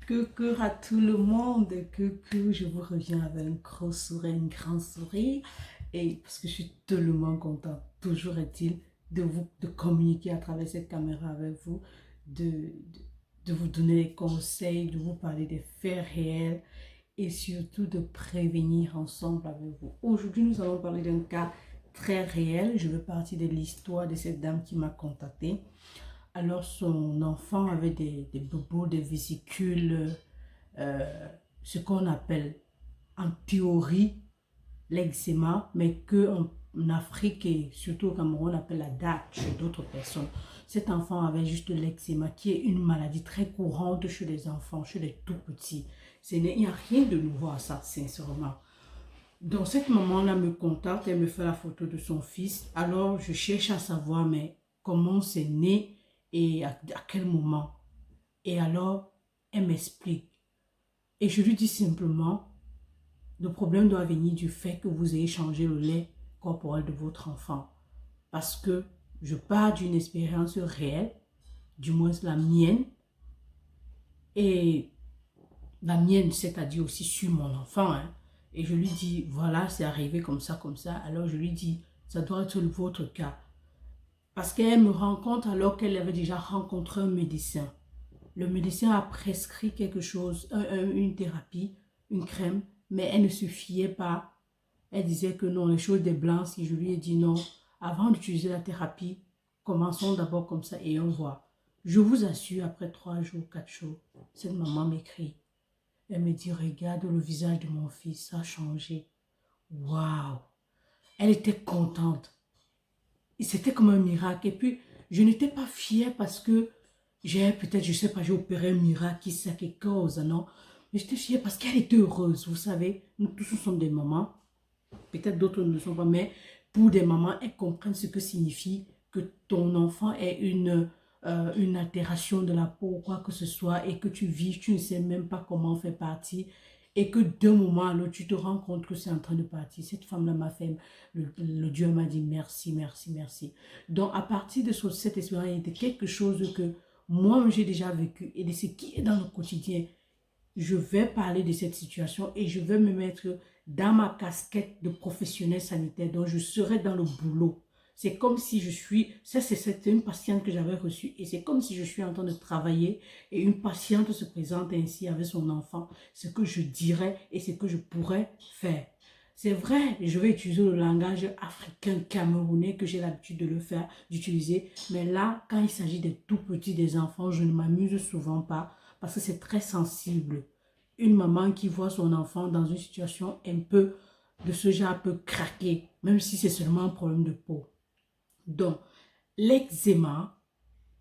Coucou à tout le monde, coucou, je vous reviens avec un gros sourire, un grand sourire, et parce que je suis tellement contente, toujours est-il, de communiquer à travers cette caméra avec vous, de, de, de vous donner des conseils, de vous parler des faits réels, et surtout de prévenir ensemble avec vous. Aujourd'hui, nous allons parler d'un cas très réel. Je veux partir de l'histoire de cette dame qui m'a contactée. Alors, son enfant avait des bobos, des vésicules, ce qu'on appelle en théorie l'eczéma, mais qu'en Afrique et surtout au Cameroun, on appelle la date chez d'autres personnes. Cet enfant avait juste l'eczéma, qui est une maladie très courante chez les enfants, chez les tout petits. Il n'y a rien de nouveau à ça, sincèrement. Donc, cette maman-là me contacte, elle me fait la photo de son fils. Alors, je cherche à savoir, mais comment c'est né et à quel moment. Et alors, elle m'explique. Et je lui dis simplement, le problème doit venir du fait que vous ayez changé le lait corporel de votre enfant. Parce que je pars d'une expérience réelle, du moins la mienne, et la mienne, c'est-à-dire aussi sur mon enfant. Et je lui dis, voilà, c'est arrivé comme ça, comme ça. Alors je lui dis, ça doit être votre cas. Parce qu'elle me rencontre alors qu'elle avait déjà rencontré un médecin. Le médecin a prescrit quelque chose, une thérapie, une crème, mais elle ne se fiait pas. Elle disait que non, les choses des blancs, si je lui ai dit non, avant d'utiliser la thérapie, commençons d'abord comme ça et on voit. Je vous assure, après 3 jours, 4 jours, cette maman m'écrit. Elle me dit, regarde le visage de mon fils, ça a changé. Waouh! Elle était contente. C'était comme un miracle. Et puis, je n'étais pas fière parce que j'ai peut-être, je sais pas, j'ai opéré un miracle, qui sait quelle cause, non? Mais j'étais fière parce qu'elle était heureuse, vous savez. Nous tous, nous sommes des mamans. Peut-être d'autres ne le sont pas, mais pour des mamans, elles comprennent ce que signifie que ton enfant ait une altération de la peau ou quoi que ce soit et que tu vis, tu ne sais même pas comment faire partie et que d'un moment à l'autre, tu te rends compte que c'est en train de partir. Cette femme-là m'a fait, le Dieu m'a dit merci, merci, merci. Donc, à partir de cette expérience, il y a quelque chose que moi, j'ai déjà vécu et de ce qui est dans le quotidien. Je vais parler de cette situation et je vais me mettre dans ma casquette de professionnel sanitaire. Donc, je serai dans le boulot. C'est comme si je suis, c'était une patiente que j'avais reçue et c'est comme si je suis en train de travailler et une patiente se présente ainsi avec son enfant. Ce que je dirais et ce que je pourrais faire. C'est vrai, je vais utiliser le langage africain camerounais que j'ai l'habitude de le faire, d'utiliser. Mais là, quand il s'agit des tout petits, des enfants, je ne m'amuse souvent pas parce que c'est très sensible. Une maman qui voit son enfant dans une situation un peu de ce genre peut craquer, même si c'est seulement un problème de peau. Donc, l'eczéma,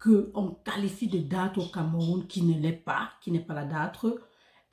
qu'on qualifie de date au Cameroun, qui ne l'est pas, qui n'est pas la date,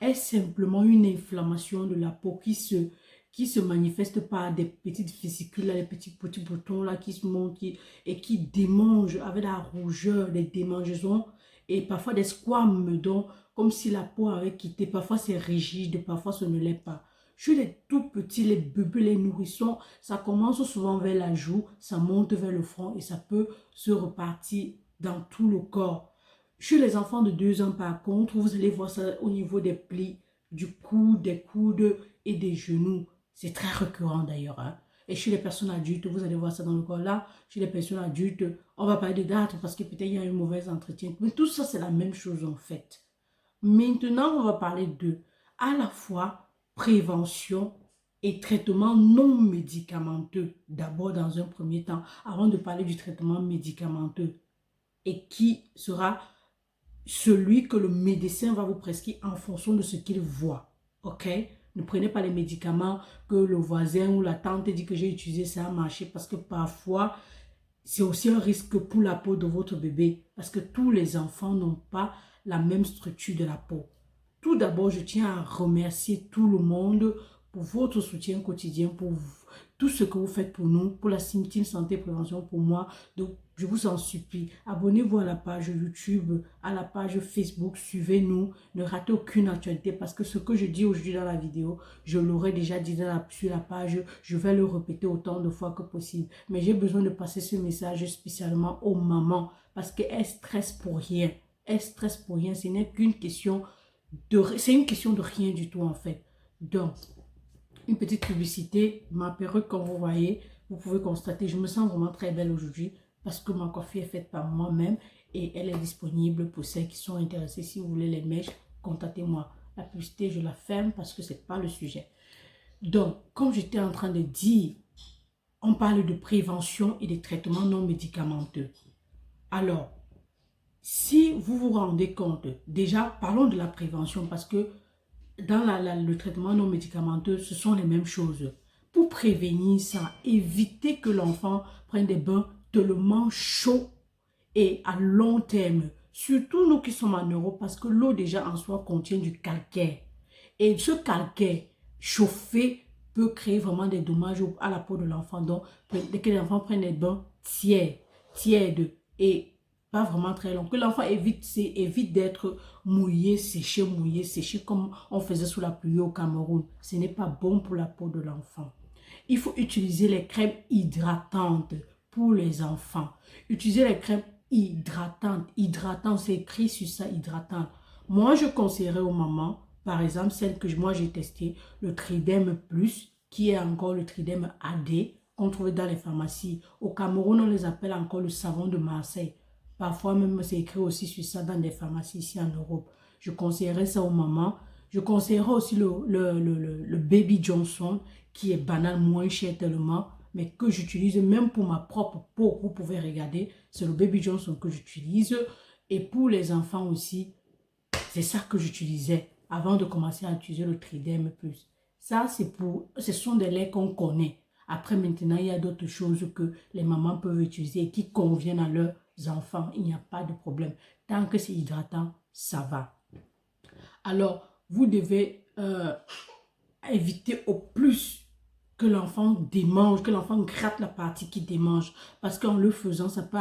est simplement une inflammation de la peau qui se manifeste par des petites vésicules, des petits boutons là, qui se montent et qui démangent avec la rougeur, des démangeaisons et parfois des squames, donc comme si la peau avait quitté. Parfois c'est rigide, parfois ce ne l'est pas. Chez les tout petits, les bébés, les nourrissons, ça commence souvent vers la joue, ça monte vers le front et ça peut se repartir dans tout le corps. Chez les enfants de 2 ans, par contre, vous allez voir ça au niveau des plis, du cou, des coudes et des genoux. C'est très récurrent d'ailleurs. Et chez les personnes adultes, vous allez voir ça dans le corps. Là, chez les personnes adultes, on va parler de date parce que peut-être il y a un mauvais entretien. Mais tout ça, c'est la même chose en fait. Maintenant, on va parler de à la fois prévention et traitement non médicamenteux. D'abord, dans un premier temps, avant de parler du traitement médicamenteux et qui sera celui que le médecin va vous prescrire en fonction de ce qu'il voit. Ok? Ne prenez pas les médicaments que le voisin ou la tante dit que j'ai utilisé, ça a marché parce que parfois, c'est aussi un risque pour la peau de votre bébé parce que tous les enfants n'ont pas la même structure de la peau. Tout d'abord, je tiens à remercier tout le monde pour votre soutien quotidien, pour tout ce que vous faites pour nous, pour la Team Santé Prévention, pour moi. Donc, je vous en supplie, abonnez-vous à la page YouTube, à la page Facebook, suivez-nous, ne ratez aucune actualité parce que ce que je dis aujourd'hui dans la vidéo, je l'aurais déjà dit sur la page, je vais le répéter autant de fois que possible. Mais j'ai besoin de passer ce message spécialement aux mamans parce qu'elles stressent pour rien. Elles stressent pour rien, ce n'est qu'une question C'est une question de rien du tout en fait. Donc, une petite publicité, ma perruque, comme vous voyez, vous pouvez constater, je me sens vraiment très belle aujourd'hui parce que ma coiffure est faite par moi-même et elle est disponible pour celles qui sont intéressées. Si vous voulez les mèches, contactez-moi. La publicité, je la ferme parce que ce n'est pas le sujet. Donc, comme j'étais en train de dire, on parle de prévention et de traitements non médicamenteux. Alors, si vous vous rendez compte, déjà, parlons de la prévention parce que dans le traitement non médicamenteux, ce sont les mêmes choses. Pour prévenir ça, éviter que l'enfant prenne des bains tellement chauds et à long terme. Surtout nous qui sommes en Europe, parce que l'eau déjà en soi contient du calcaire. Et ce calcaire chauffé peut créer vraiment des dommages à la peau de l'enfant. Donc, dès que l'enfant prenne des bains tièdes et pas vraiment très longs, que l'enfant évite d'être mouillé, séché comme on faisait sous la pluie au Cameroun. Ce n'est pas bon pour la peau de l'enfant. Il faut utiliser les crèmes hydratantes pour les enfants. Utilisez les crèmes hydratantes. Hydratantes, c'est écrit sur ça, hydratantes. Moi, je conseillerais aux mamans, par exemple, celle que moi j'ai testée, le Tridème Plus, qui est encore le Tridème AD, qu'on trouve dans les pharmacies. Au Cameroun, on les appelle encore le savon de Marseille. Parfois même, c'est écrit aussi sur ça dans des pharmacies ici en Europe. Je conseillerais ça aux mamans. Je conseillerais aussi le Baby Johnson, qui est banal, moins cher tellement, mais que j'utilise même pour ma propre peau. Vous pouvez regarder, c'est le Baby Johnson que j'utilise. Et pour les enfants aussi, c'est ça que j'utilisais avant de commencer à utiliser le Tridème Plus. Ça, ce sont des laits qu'on connaît. Après, maintenant, il y a d'autres choses que les mamans peuvent utiliser et qui conviennent à leurs enfants. Il n'y a pas de problème. Tant que c'est hydratant, ça va. Alors, vous devez éviter au plus que l'enfant démange, que l'enfant gratte la partie qui démange. Parce qu'en le faisant, ça peut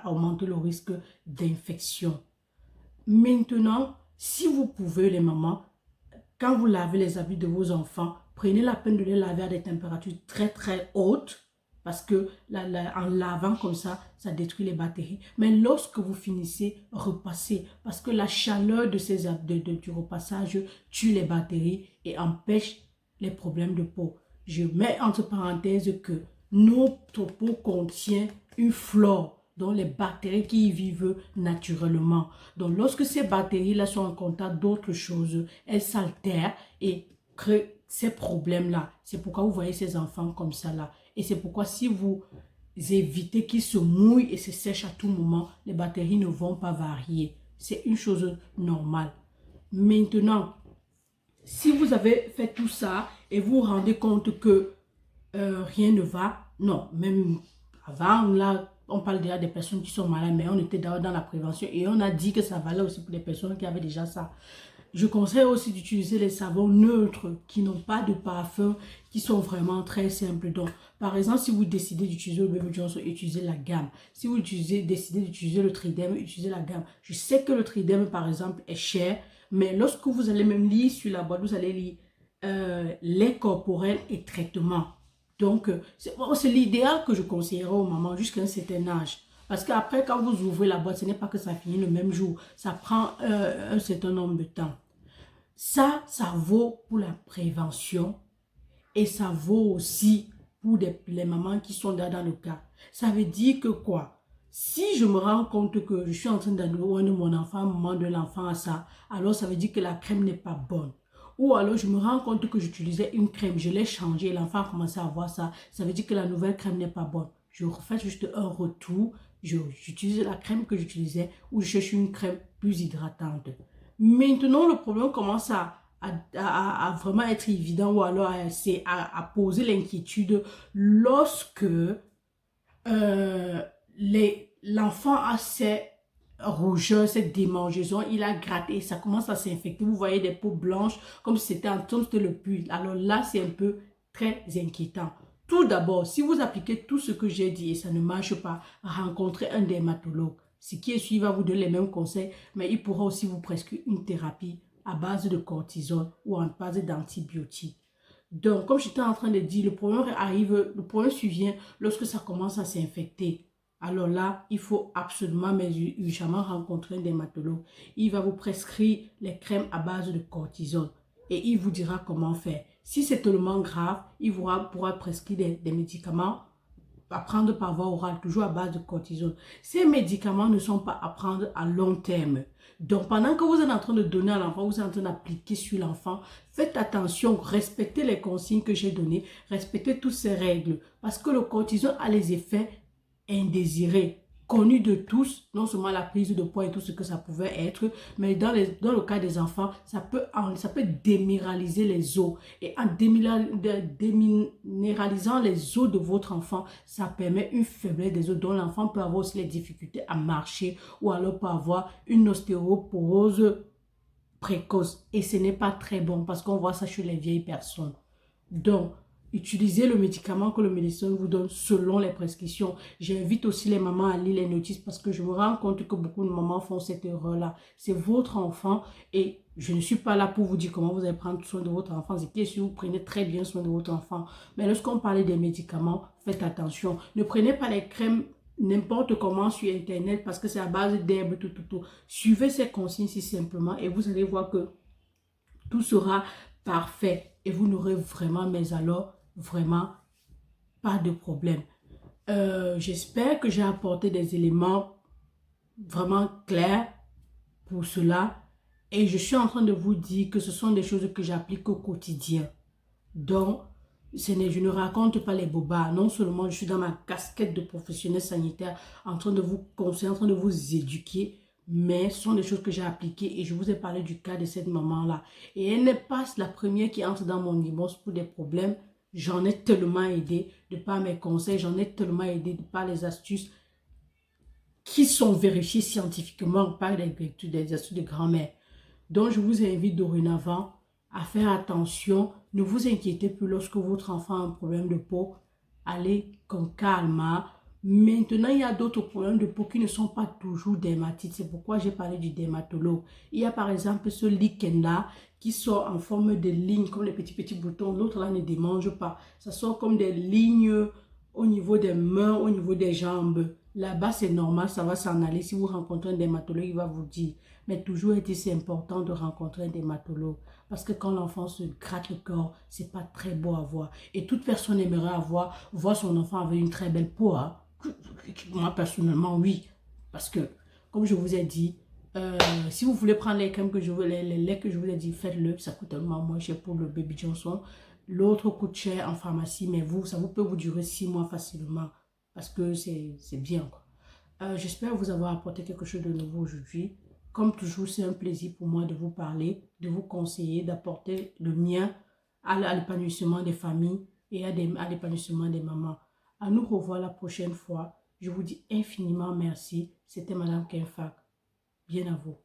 augmenter le risque d'infection. Maintenant, si vous pouvez, les mamans, quand vous lavez les habits de vos enfants, prenez la peine de les laver à des températures très très hautes parce que en lavant comme ça détruit les bactéries. Mais lorsque vous finissez, repassez parce que la chaleur du repassage tue les bactéries et empêche les problèmes de peau. Je mets entre parenthèses que notre peau contient une flore, donc les bactéries qui y vivent naturellement. Donc, lorsque ces bactéries-là sont en contact d'autres choses, elles s'altèrent et créent ces problèmes-là. C'est pourquoi vous voyez ces enfants comme ça là. Et c'est pourquoi si vous évitez qu'ils se mouillent et se sèchent à tout moment, les bactéries ne vont pas varier. C'est une chose normale. Maintenant, si vous avez fait tout ça et vous vous rendez compte que rien ne va, non, même avant, là, on parle déjà des personnes qui sont malades, mais on était d'abord dans la prévention et on a dit que ça valait aussi pour les personnes qui avaient déjà ça. Je conseille aussi d'utiliser les savons neutres qui n'ont pas de parfum, qui sont vraiment très simples. Donc, par exemple, si vous décidez d'utiliser le Baby Johnson, utilisez la gamme. Si vous décidez d'utiliser le Tridème, utilisez la gamme. Je sais que le Tridème, par exemple, est cher, mais lorsque vous allez même lire sur la boîte, vous allez lire lait corporel et traitement. Donc, c'est l'idéal que je conseillerais aux mamans jusqu'à un certain âge. Parce qu'après, quand vous ouvrez la boîte, ce n'est pas que ça finit le même jour. Ça prend un certain nombre de temps. Ça vaut pour la prévention et ça vaut aussi pour les mamans qui sont dans le cas. Ça veut dire que quoi? Si je me rends compte que je suis en train d'éloigner mon enfant, moment de l'enfant à ça, alors ça veut dire que la crème n'est pas bonne. Ou alors je me rends compte que j'utilisais une crème, je l'ai changée, l'enfant a commencé à voir ça, ça veut dire que la nouvelle crème n'est pas bonne. Je refais juste un retour, j'utilise la crème que j'utilisais ou je cherche une crème plus hydratante. Maintenant, le problème commence à vraiment être évident ou alors à poser l'inquiétude lorsque l'enfant a ces rougeurs, cette démangeaison, il a gratté, ça commence à s'infecter. Vous voyez des peaux blanches comme si c'était le puits. Alors là, c'est un peu très inquiétant. Tout d'abord, si vous appliquez tout ce que j'ai dit et ça ne marche pas, rencontrez un dermatologue. Ce qui est suivi va vous donner les mêmes conseils, mais il pourra aussi vous prescrire une thérapie à base de cortisone ou à base d'antibiotiques. Donc, comme j'étais en train de dire, le problème survient lorsque ça commence à s'infecter. alors là, il faut absolument, mais urgemment rencontrer un dermatologue. Il va vous prescrire les crèmes à base de cortisone et il vous dira comment faire. Si c'est tellement grave, il pourra prescrire des médicaments à prendre par voie orale, toujours à base de cortisone. Ces médicaments ne sont pas à prendre à long terme. Donc, pendant que vous êtes en train de donner à l'enfant, vous êtes en train d'appliquer sur l'enfant, faites attention, respectez les consignes que j'ai données, respectez toutes ces règles. Parce que le cortisone a les effets indésirés, connus de tous, non seulement la prise de poids et tout ce que ça pouvait être, mais dans le cas des enfants, ça peut déminéraliser les os. Et en déminéralisant les os de votre enfant, ça permet une faiblesse des os, dont l'enfant peut avoir aussi les difficultés à marcher ou alors peut avoir une ostéoporose précoce. Et ce n'est pas très bon parce qu'on voit ça chez les vieilles personnes. Donc, utilisez le médicament que le médecin vous donne selon les prescriptions. J'invite aussi les mamans à lire les notices parce que je me rends compte que beaucoup de mamans font cette erreur-là. C'est votre enfant et je ne suis pas là pour vous dire comment vous allez prendre soin de votre enfant. C'est que si vous prenez très bien soin de votre enfant. Mais lorsqu'on parle des médicaments, faites attention. Ne prenez pas les crèmes n'importe comment sur Internet parce que c'est à base d'herbes, tout. Suivez ces consignes si simplement et vous allez voir que tout sera parfait et vous n'aurez vraiment, mais alors, vraiment pas de problème. J'espère que j'ai apporté des éléments vraiment clairs pour cela et je suis en train de vous dire que ce sont des choses que j'applique au quotidien. Donc, je ne raconte pas les bobards. Non seulement je suis dans ma casquette de professionnel sanitaire en train de vous conseiller, en train de vous éduquer, mais ce sont des choses que j'ai appliquées et je vous ai parlé du cas de cette maman-là. Et elle n'est pas la première qui entre dans mon immense pour des problèmes. J'en ai tellement aidé de par mes conseils, j'en ai tellement aidé de par les astuces qui sont vérifiées scientifiquement par des astuces de grand-mère. Donc, je vous invite dorénavant à faire attention. Ne vous inquiétez plus lorsque votre enfant a un problème de peau. Allez comme calme. Maintenant, il y a d'autres problèmes de peau qui ne sont pas toujours dermatites. C'est pourquoi j'ai parlé du dermatologue. Il y a par exemple ce lichen-là qui sort en forme de lignes, comme les petits boutons. L'autre là ne démange pas. Ça sort comme des lignes au niveau des mains, au niveau des jambes. Là-bas, c'est normal, ça va s'en aller. Si vous rencontrez un dermatologue, il va vous dire. Mais toujours c'est important de rencontrer un dermatologue. Parce que quand l'enfant se gratte le corps, c'est pas très beau à voir. Et toute personne aimerait voir son enfant avec une très belle peau. Hein. Moi, personnellement, oui. Parce que, comme je vous ai dit, si vous voulez prendre les crèmes que les laits que je vous ai dit, faites-le. Ça coûte tellement moins cher pour le Baby Johnson. L'autre coûte cher en pharmacie, mais ça vous peut vous durer 6 mois facilement. Parce que c'est bien, quoi. J'espère vous avoir apporté quelque chose de nouveau aujourd'hui. Comme toujours, c'est un plaisir pour moi de vous parler, de vous conseiller, d'apporter le mien à l'épanouissement des familles et à l'épanouissement des mamans. À nous revoir la prochaine fois. Je vous dis infiniment merci. C'était Madame Kenfak. Bien à vous.